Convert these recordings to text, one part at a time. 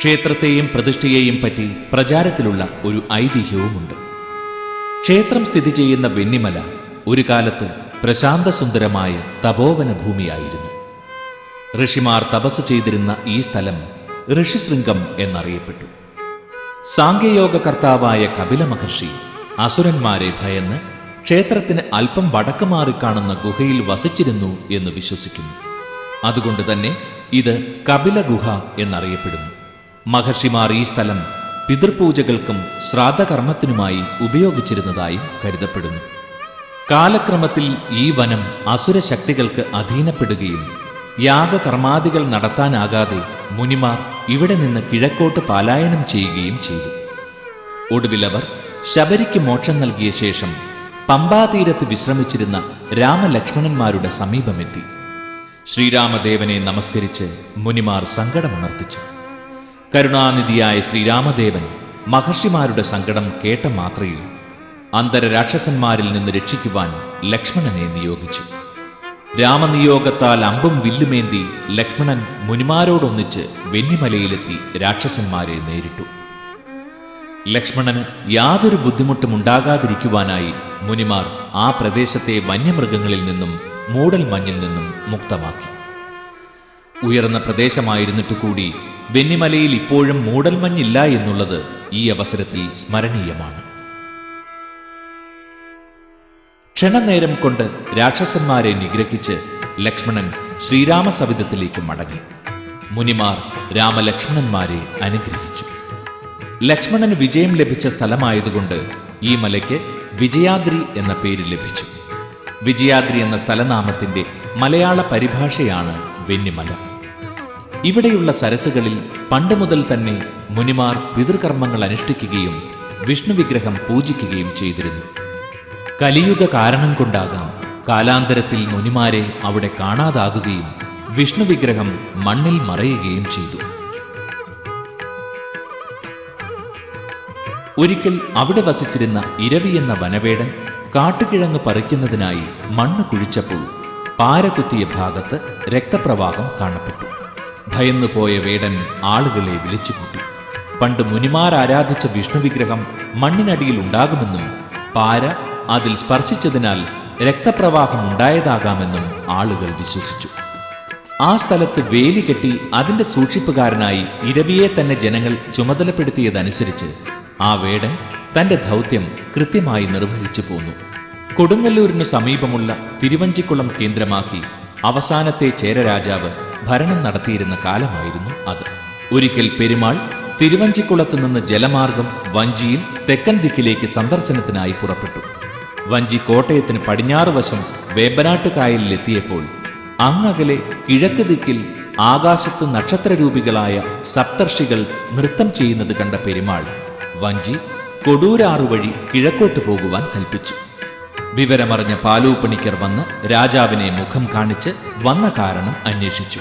ക്ഷേത്രത്തെയും പ്രതിഷ്ഠയെയും പറ്റി പ്രചാരത്തിലുള്ള ഒരു ഐതിഹ്യവുമുണ്ട്. ക്ഷേത്രം സ്ഥിതി ചെയ്യുന്ന വെന്നിമല ഒരു കാലത്ത് പ്രശാന്തസുന്ദരമായ തപോവന ഭൂമിയായിരുന്നു. ഋഷിമാർ തപസ് ചെയ്തിരുന്ന ഈ സ്ഥലം ഋഷിശൃംഗം എന്നറിയപ്പെട്ടു. സാംഖ്യയോഗകർത്താവായ കപില മഹർഷി അസുരന്മാരെ ഭയന്ന് ക്ഷേത്രത്തിന് അല്പം വടക്ക് മാറി കാണുന്ന ഗുഹയിൽ വസിച്ചിരുന്നു എന്ന് വിശ്വസിക്കുന്നു. അതുകൊണ്ട് തന്നെ ഇത് കപില ഗുഹ എന്നറിയപ്പെടുന്നു. മഹർഷിമാർ ഈ സ്ഥലം പിതൃപൂജകൾക്കും ശ്രാദ്ധകർമ്മത്തിനുമായി ഉപയോഗിച്ചിരുന്നതായും കരുതപ്പെടുന്നു. കാലക്രമത്തിൽ ഈ വനം അസുരശക്തികൾക്ക് അധീനപ്പെടുകയും യാഗകർമാദികൾ നടത്താനാകാതെ മുനിമാർ ഇവിടെ നിന്ന് കിഴക്കോട്ട് പലായനം ചെയ്യുകയും ചെയ്തു. ഒടുവിൽ അവർ ശബരിക്ക് മോക്ഷം നൽകിയ ശേഷം പമ്പാതീരത്ത് വിശ്രമിച്ചിരുന്ന രാമലക്ഷ്മണന്മാരുടെ സമീപമെത്തി. ശ്രീരാമദേവനെ നമസ്കരിച്ച് മുനിമാർ സങ്കടമുണർത്തിച്ചു. കരുണാനിധിയായ ശ്രീരാമദേവൻ മഹർഷിമാരുടെ സങ്കടം കേട്ട മാത്രയിൽ അന്തരരാക്ഷസന്മാരിൽ നിന്ന് രക്ഷിക്കുവാൻ ലക്ഷ്മണനെ നിയോഗിച്ചു. രാമനിയോഗത്താൽ അമ്പും വില്ലുമേന്തി ലക്ഷ്മണൻ മുനിമാരോടൊന്നിച്ച് വെന്നിമലയിലെത്തി രാക്ഷസന്മാരെ നേരിട്ടു. ലക്ഷ്മണന് യാതൊരു ബുദ്ധിമുട്ടും ഉണ്ടാകാതിരിക്കുവാനായി മുനിമാർ ആ പ്രദേശത്തെ വന്യമൃഗങ്ങളിൽ നിന്നും മൂടൽമഞ്ഞിൽ നിന്നും മുക്തമാക്കി. ഉയർന്ന പ്രദേശമായിരുന്നിട്ട് കൂടി വെന്നിമലയിൽ ഇപ്പോഴും മൂടൽമഞ്ഞില്ല എന്നുള്ളത് ഈ അവസരത്തിൽ സ്മരണീയമാണ്. ക്ഷണനേരം കൊണ്ട് രാക്ഷസന്മാരെ നിഗ്രഹിച്ച് ലക്ഷ്മണൻ ശ്രീരാമസവിധത്തിലേക്ക് മടങ്ങി. മുനിമാർ രാമലക്ഷ്മണന്മാരെ അനുഗ്രഹിച്ചു. ലക്ഷ്മണന് വിജയം ലഭിച്ച സ്ഥലമായതുകൊണ്ട് ഈ മലയ്ക്ക് വിജയാദ്രി എന്ന പേര് ലഭിച്ചു. വിജയാദ്രി എന്ന സ്ഥലനാമത്തിന്റെ മലയാള പരിഭാഷയാണ് വെന്നിമല. ഇവിടെയുള്ള സരസ്സുകളിൽ പണ്ടുമുതൽ തന്നെ മുനിമാർ പിതൃകർമ്മങ്ങൾ അനുഷ്ഠിക്കുകയും വിഷ്ണു വിഗ്രഹം പൂജിക്കുകയും ചെയ്തിരുന്നു. കലിയുഗ കാരണം കൊണ്ടാകാം കാലാന്തരത്തിൽ മുനിമാരെ അവിടെ കാണാതാകുകയും വിഷ്ണു വിഗ്രഹം മണ്ണിൽ മറയുകയും ചെയ്തു. ഒരിക്കൽ അവിടെ വസിച്ചിരുന്ന ഇരവി എന്ന വനവേടൻ കാട്ടുകിഴങ്ങ് പറിക്കുന്നതിനായി മണ്ണ് കുഴിച്ചപ്പോൾ പാരകുത്തിയ ഭാഗത്ത് രക്തപ്രവാഹം കാണപ്പെട്ടു. ഭയന്നുപോയ വേടൻ ആളുകളെ വിളിച്ചുകൂട്ടി. പണ്ട് മുനിമാർ ആരാധിച്ച വിഷ്ണു വിഗ്രഹം മണ്ണിനടിയിൽ ഉണ്ടാകുമെന്നും പാര അതിൽ സ്പർശിച്ചതിനാൽ രക്തപ്രവാഹം ഉണ്ടായതാകാമെന്നും ആളുകൾ വിശ്വസിച്ചു. ആ സ്ഥലത്ത് വേലി കെട്ടി അതിന്റെ സൂക്ഷിപ്പുകാരനായി ഇരവിയെ തന്നെ ജനങ്ങൾ ചുമതലപ്പെടുത്തിയതനുസരിച്ച് ആ വേടൻ തന്റെ ദൗത്യം കൃത്യമായി നിർവഹിച്ചു പോന്നു. കൊടുങ്ങല്ലൂരിനു സമീപമുള്ള തിരുവഞ്ചിക്കുളം കേന്ദ്രമാക്കി അവസാനത്തെ ചേരരാജാവ് ഭരണം നടത്തിയിരുന്ന കാലമായിരുന്നു അത്. ഒരിക്കൽ പെരുമാൾ തിരുവഞ്ചിക്കുളത്തു നിന്ന് ജലമാർഗം വഞ്ചിയിൽ തെക്കൻ ദിക്കിലേക്ക് സന്ദർശനത്തിനായി പുറപ്പെട്ടു. വഞ്ചി കോട്ടയത്തിന് പടിഞ്ഞാറ് വശം വേമ്പനാട്ടുകായലിലെത്തിയപ്പോൾ അങ്ങകലെ കിഴക്ക് ദിക്കിൽ ആകാശത്ത് നക്ഷത്രരൂപികളായ സപ്തർഷികൾ നൃത്തം ചെയ്യുന്നത് കണ്ട പെരുമാൾ വഞ്ചി കൊടൂരാറു വഴി കിഴക്കോട്ട് പോകുവാൻ കൽപ്പിച്ചു. വിവരമറിഞ്ഞ പാലൂപ്പണിക്കർ വന്ന് രാജാവിനെ മുഖം കാണിച്ച് വന്ന കാരണം അന്വേഷിച്ചു.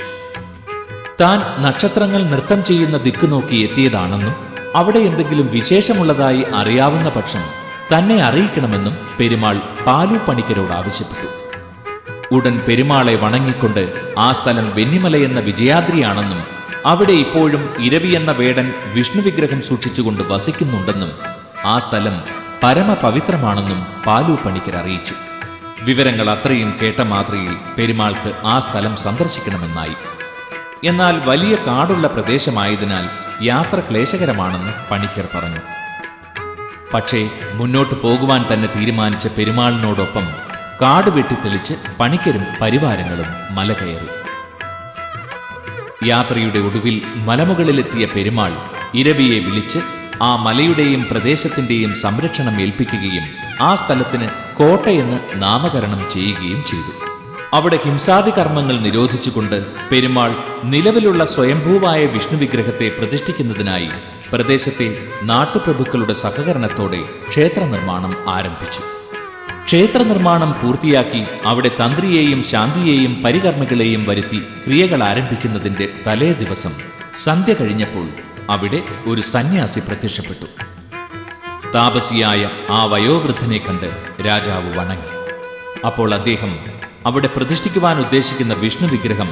താൻ നക്ഷത്രങ്ങൾ നൃത്തം ചെയ്യുന്ന ദിക്ക് നോക്കി എത്തിയതാണെന്നും അവിടെ എന്തെങ്കിലും വിശേഷമുള്ളതായി അറിയാവുന്ന പക്ഷം തന്നെ അറിയിക്കണമെന്നും പെരുമാൾ പാലൂപ്പണിക്കരോട് ആവശ്യപ്പെട്ടു. ഉടൻ പെരുമാളെ വണങ്ങിക്കൊണ്ട് ആ സ്ഥലം വെന്നിമലയെന്ന വിജയാദ്രിയാണെന്നും അവിടെ ഇപ്പോഴും ഇരവി എന്ന വേടൻ വിഷ്ണു വിഗ്രഹം സൂക്ഷിച്ചുകൊണ്ട് വസിക്കുന്നുണ്ടെന്നും ആ സ്ഥലം പരമപവിത്രമാണെന്നും പാലൂപ്പണിക്കർ അറിയിച്ചു. വിവരങ്ങൾ അത്രയും കേട്ട മാത്രയിൽ പെരുമാൾക്ക് ആ സ്ഥലം സന്ദർശിക്കണമെന്നായി. എന്നാൽ വലിയ കാടുള്ള പ്രദേശമായതിനാൽ യാത്ര ക്ലേശകരമാണെന്ന് പണിക്കർ പറഞ്ഞു. പക്ഷേ മുന്നോട്ട് പോകുവാൻ തന്നെ തീരുമാനിച്ച പെരുമാളിനോടൊപ്പം കാട് വെട്ടിത്തെളിച്ച് പണിക്കരും പരിവാരങ്ങളും മല കയറി. യാത്രയുടെ ഒടുവിൽ മലമുകളിലെത്തിയ പെരുമാൾ ഇരവിയെ വിളിച്ച് ആ മലയുടെയും പ്രദേശത്തിന്റെയും സംരക്ഷണം ഏൽപ്പിക്കുകയും ആ സ്ഥലത്തിന് കോട്ടയെന്ന് നാമകരണം ചെയ്യുകയും ചെയ്തു. അവിടെ ഹിംസാദി കർമ്മങ്ങൾ നിരോധിച്ചുകൊണ്ട് പെരുമാൾ നിലവിലുള്ള സ്വയംഭൂവായ വിഷ്ണു വിഗ്രഹത്തെ പ്രതിഷ്ഠിക്കുന്നതിനായി പ്രദേശത്തെ നാട്ടുപ്രഭുക്കളുടെ സഹകരണത്തോടെ ക്ഷേത്ര നിർമ്മാണം ആരംഭിച്ചു. ക്ഷേത്ര നിർമ്മാണം പൂർത്തിയാക്കി അവിടെ തന്ത്രിയെയും ശാന്തിയെയും പരികർമ്മികളെയും വരുത്തി ക്രിയകൾ ആരംഭിക്കുന്നതിന്റെ തലേ ദിവസം സന്ധ്യ കഴിഞ്ഞപ്പോൾ അവിടെ ഒരു സന്യാസി പ്രത്യക്ഷപ്പെട്ടു. താപസിയായ ആ വയോവൃദ്ധനെ കണ്ട് രാജാവ് വണങ്ങി. അപ്പോൾ അദ്ദേഹം അവിടെ പ്രതിഷ്ഠിക്കുവാൻ ഉദ്ദേശിക്കുന്ന വിഷ്ണു വിഗ്രഹം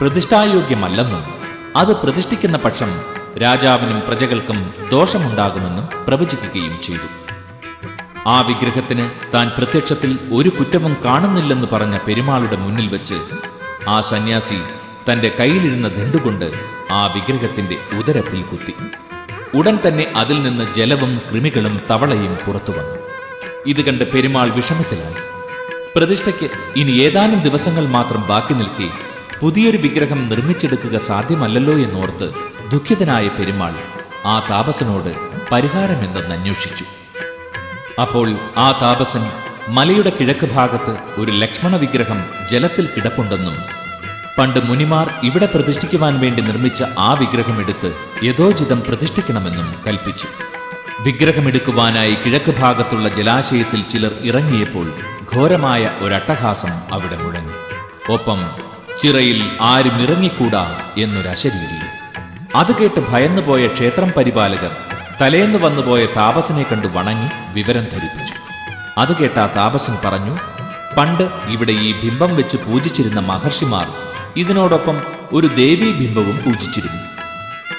പ്രതിഷ്ഠായോഗ്യമല്ലെന്നും അത് പ്രതിഷ്ഠിക്കുന്ന പക്ഷം രാജാവിനും പ്രജകൾക്കും ദോഷമുണ്ടാകുമെന്നും പ്രവചിക്കുകയും ചെയ്തു. ആ വിഗ്രഹത്തിന് താൻ പ്രത്യക്ഷത്തിൽ ഒരു കുറ്റവും കാണുന്നില്ലെന്ന് പറഞ്ഞ പെരുമാളുടെ മുന്നിൽ വെച്ച് ആ സന്യാസി തന്റെ കയ്യിലിരുന്ന ദണ്ഡുകൊണ്ട് ആ വിഗ്രഹത്തിന്റെ ഉദരത്തിൽ കുത്തി. ഉടൻ തന്നെ അതിൽ നിന്ന് ജലവും കൃമികളും തവളയും പുറത്തു വന്നു. ഇത് കണ്ട് പെരുമാൾ വിഷമത്തിലായി. പ്രതിഷ്ഠയ്ക്ക് ഇനി ഏതാനും ദിവസങ്ങൾ മാത്രം ബാക്കി നിൽക്കെ പുതിയൊരു വിഗ്രഹം നിർമ്മിച്ചെടുക്കുക സാധ്യമല്ലല്ലോ എന്നോർത്ത് ദുഃഖിതനായ പെരുമാൾ ആ താപസനോട് പരിഹാരമെന്തെന്ന് അന്വേഷിച്ചു. അപ്പോൾ ആ താപസൻ മലയുടെ കിഴക്ക് ഭാഗത്ത് ഒരു ലക്ഷ്മണ വിഗ്രഹം ജലത്തിൽ കിടപ്പുണ്ടെന്നും പണ്ട് മുനിമാർ ഇവിടെ പ്രതിഷ്ഠിക്കുവാൻ വേണ്ടി നിർമ്മിച്ച ആ വിഗ്രഹമെടുത്ത് യഥോചിതം പ്രതിഷ്ഠിക്കണമെന്നും കൽപ്പിച്ചു. വിഗ്രഹമെടുക്കുവാനായി കിഴക്ക് ഭാഗത്തുള്ള ജലാശയത്തിൽ ചിലർ ഇറങ്ങിയപ്പോൾ ഘോരമായ ഒരട്ടഹാസം അവിടെ മുഴങ്ങി. ഒപ്പം ചിറയിൽ ആരും ഇറങ്ങിക്കൂടാ എന്നൊരശരീരി. അത് കേട്ട് ഭയന്നുപോയ ക്ഷേത്രം പരിപാലകർ തലേന്ന് വന്നുപോയ താപസനെ കണ്ടു വണങ്ങി വിവരം ധരിപ്പിച്ചു. അത് കേട്ട ആ താപസൻ പറഞ്ഞു, പണ്ട് ഇവിടെ ഈ ബിംബം വെച്ച് പൂജിച്ചിരുന്ന മഹർഷിമാർ ഇതിനോടൊപ്പം ഒരു ദേവീ ബിംബവും പൂജിച്ചിരുന്നു.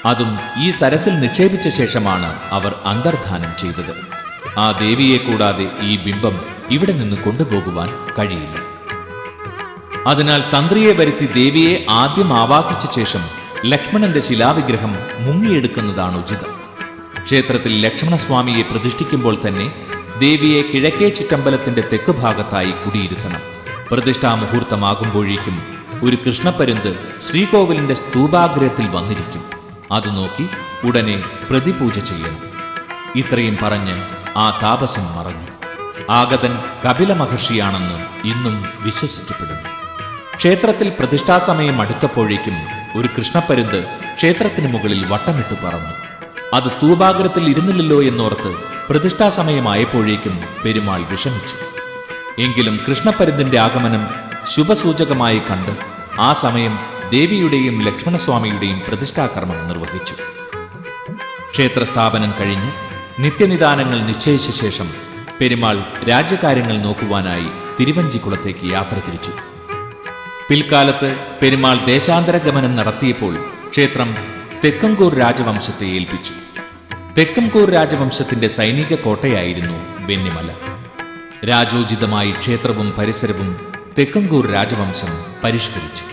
അതും ഈ സരസിൽ നിക്ഷേപിച്ച ശേഷമാണ് അവർ അന്തർധാനം ചെയ്തത്. ആ ദേവിയെ കൂടാതെ ഈ ബിംബം ഇവിടെ നിന്ന് കൊണ്ടുപോകുവാൻ കഴിയില്ല. അതിനാൽ തന്ത്രിയെ വരുത്തി ദേവിയെ ആദ്യം ആവാഹിച്ച ശേഷം ലക്ഷ്മണന്റെ ശിലാവിഗ്രഹം മുങ്ങിയെടുക്കുന്നതാണ് ഉചിതം. ക്ഷേത്രത്തിൽ ലക്ഷ്മണസ്വാമിയെ പ്രതിഷ്ഠിക്കുമ്പോൾ തന്നെ ദേവിയെ കിഴക്കേ ചുറ്റമ്പലത്തിന്റെ തെക്കുഭാഗത്തായി കുടിയിരുത്തണം. പ്രതിഷ്ഠാ മുഹൂർത്തമാകുമ്പോഴേക്കും ഒരു കൃഷ്ണപ്പരുന്ത് ശ്രീകോവിലിന്റെ സ്തൂപാഗ്രഹത്തിൽ വന്നിരിക്കും. അത് നോക്കി ഉടനെ പ്രതിപൂജ ചെയ്യണം. ഇത്രയും പറഞ്ഞ് ആ താപസൻ മറഞ്ഞു. ആഗതൻ കപില മഹർഷിയാണെന്ന് ഇന്നും വിശ്വസിക്കപ്പെടുന്നു. ക്ഷേത്രത്തിൽ പ്രതിഷ്ഠാസമയം അടുത്തപ്പോഴേക്കും ഒരു കൃഷ്ണപ്പരുന്ത് ക്ഷേത്രത്തിന് മുകളിൽ വട്ടമിട്ടു പറന്നു. അത് സ്തൂപാഗ്രഹത്തിൽ ഇരുന്നില്ലല്ലോ എന്നോർത്ത് പ്രതിഷ്ഠാസമയമായപ്പോഴേക്കും പെരുമാൾ വിഷമിച്ചു. എങ്കിലും കൃഷ്ണപ്പരുന്തിന്റെ ആഗമനം ശുഭസൂചകമായി കണ്ട് ആ സമയം ദേവിയുടെയും ലക്ഷ്മണസ്വാമിയുടെയും പ്രതിഷ്ഠാകർമ്മം നിർവഹിച്ചു. ക്ഷേത്രസ്ഥാപനം കഴിഞ്ഞ് നിത്യനിദാനങ്ങൾ നിശ്ചയിച്ച ശേഷം പെരുമാൾ രാജ്യകാര്യങ്ങൾ നോക്കുവാനായി തിരുവഞ്ചിക്കുളത്തേക്ക് യാത്ര തിരിച്ചു. പിൽക്കാലത്ത് പെരുമാൾ ദേശാന്തരഗമനം നടത്തിയപ്പോൾ ക്ഷേത്രം തെക്കംകൂർ രാജവംശത്തെ ഏൽപ്പിച്ചു. തെക്കംകൂർ രാജവംശത്തിന്റെ സൈനിക കോട്ടയായിരുന്നു വെന്നിമല. രാജോചിതമായി ക്ഷേത്രവും പരിസരവും തെക്കംകൂർ രാജവംശം പരിഷ്കരിച്ചു.